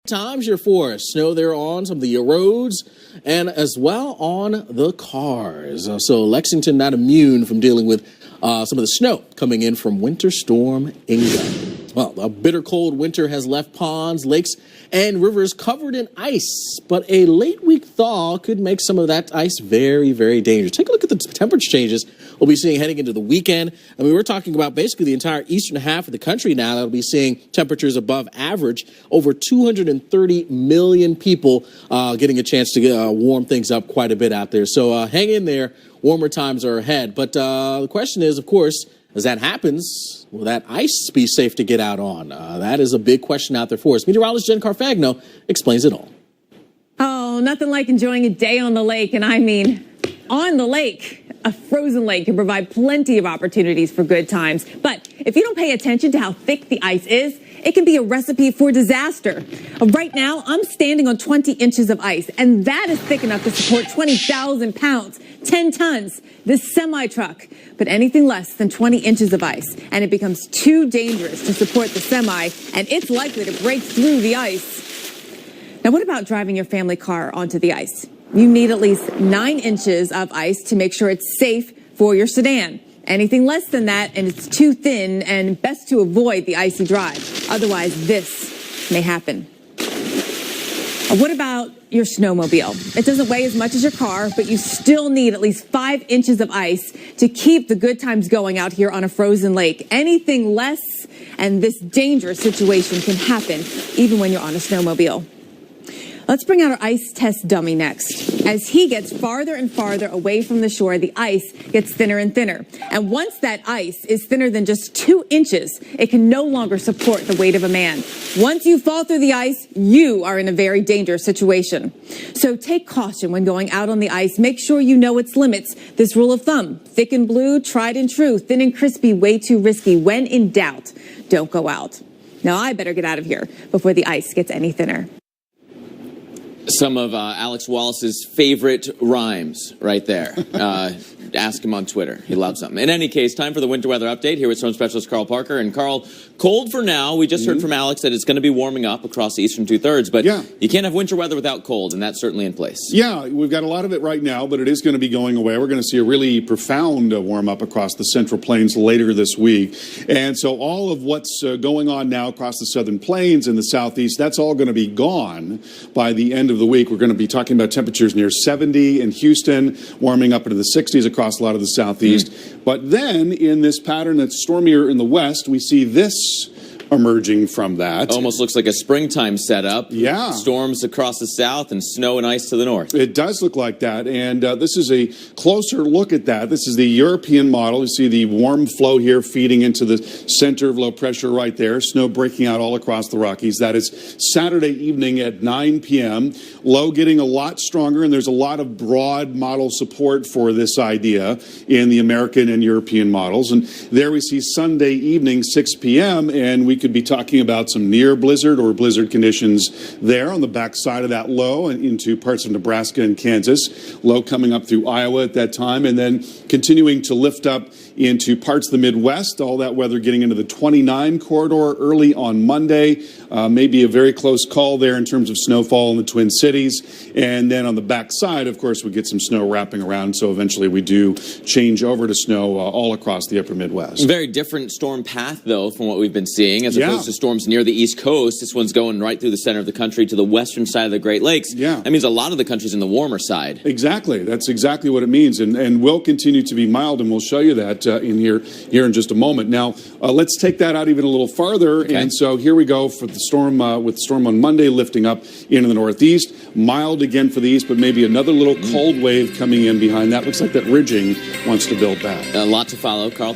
Times here for us. Snow there on some of the roads and as well on the cars. So Lexington not immune from dealing with some of the snow coming in from Winter Storm Inga. Well, a bitter cold winter has left ponds, lakes, and rivers covered in ice, but a late week thaw could make some of that ice very, very dangerous. Take a look at the temperature changes we'll be seeing heading into the weekend. I mean, we're talking about basically the entire eastern half of the country now that'll be seeing temperatures above average. Over 230 million people getting a chance to warm things up quite a bit out there. So hang in there. Warmer times are ahead. But the question is, of course, as that happens, will that ice be safe to get out on? That is a big question out there for us. Meteorologist Jen Carfagno explains it all. Oh, nothing like enjoying a day on the lake, and I mean on the lake. A frozen lake can provide plenty of opportunities for good times. But if you don't pay attention to how thick the ice is, it can be a recipe for disaster. Right now, I'm standing on 20 inches of ice, and that is thick enough to support 20,000 pounds, 10 tons, this semi-truck. But anything less than 20 inches of ice, and it becomes too dangerous to support the semi, and it's likely to break through the ice. Now, what about driving your family car onto the ice? You need at least 9 inches of ice to make sure it's safe for your sedan. Anything less than that, and it's too thin, and best to avoid the icy drive. Otherwise, this may happen. What about your snowmobile? It doesn't weigh as much as your car, but you still need at least 5 inches of ice to keep the good times going out here on a frozen lake. Anything less, and this dangerous situation can happen even when you're on a snowmobile. Let's bring out our ice test dummy next. As he gets farther and farther away from the shore, the ice gets thinner and thinner. And once that ice is thinner than just 2 inches, it can no longer support the weight of a man. Once you fall through the ice, you are in a very dangerous situation. So take caution when going out on the ice. Make sure you know its limits. This rule of thumb: thick and blue, tried and true. Thin and crispy, way too risky. When in doubt, don't go out. Now I better get out of here before the ice gets any thinner. Some of Alex Wallace's favorite rhymes right there. Ask him on Twitter. He loves them. In any case, time for the winter weather update here with storm specialist Carl Parker. And Carl, cold for now. We just heard from Alex that it's going to be warming up across the eastern two-thirds. But you can't have winter weather without cold, and that's certainly in place. Yeah, we've got a lot of it right now, but it is going to be going away. We're going to see a really profound warm-up across the central plains later this week. And so all of what's going on now across the southern plains and the southeast, that's all going to be gone by the end of the week. We're going to be talking about temperatures near 70 in Houston, warming up into the 60s across a lot of the southeast. But then in this pattern that's stormier in the west, we see this emerging from that. Almost looks like a springtime setup. Yeah. Storms across the south and snow and ice to the north. It does look like that. And this is a closer look at that. This is the European model. You see the warm flow here feeding into the center of low pressure right there. Snow breaking out all across the Rockies. That is Saturday evening at 9 p.m. Low getting a lot stronger, and there's a lot of broad model support for this idea in the American and European models. And there we see Sunday evening, 6 p.m., and we could be talking about some near blizzard or blizzard conditions there on the backside of that low and into parts of Nebraska and Kansas. Low coming up through Iowa at that time, and then continuing to lift up into parts of the Midwest. All that weather getting into the 29 corridor early on Monday. Maybe a very close call there in terms of snowfall in the Twin Cities. And then on the backside, of course, we get some snow wrapping around. So eventually we do change over to snow all across the upper Midwest. Very different storm path, though, from what we've been seeing. As opposed to storms near the East Coast, this one's going right through the center of the country to the western side of the Great Lakes. Yeah. That means a lot of the country's in the warmer side. Exactly. That's exactly what it means. And will continue to be mild, and we'll show you that in here in just a moment. Now, let's take that out even a little farther. Okay. And so here we go for the storm, with the storm on Monday lifting up into the northeast. Mild again for the east, but maybe another little cold wave coming in behind that. Looks like that ridging wants to build back. A lot to follow, Carl.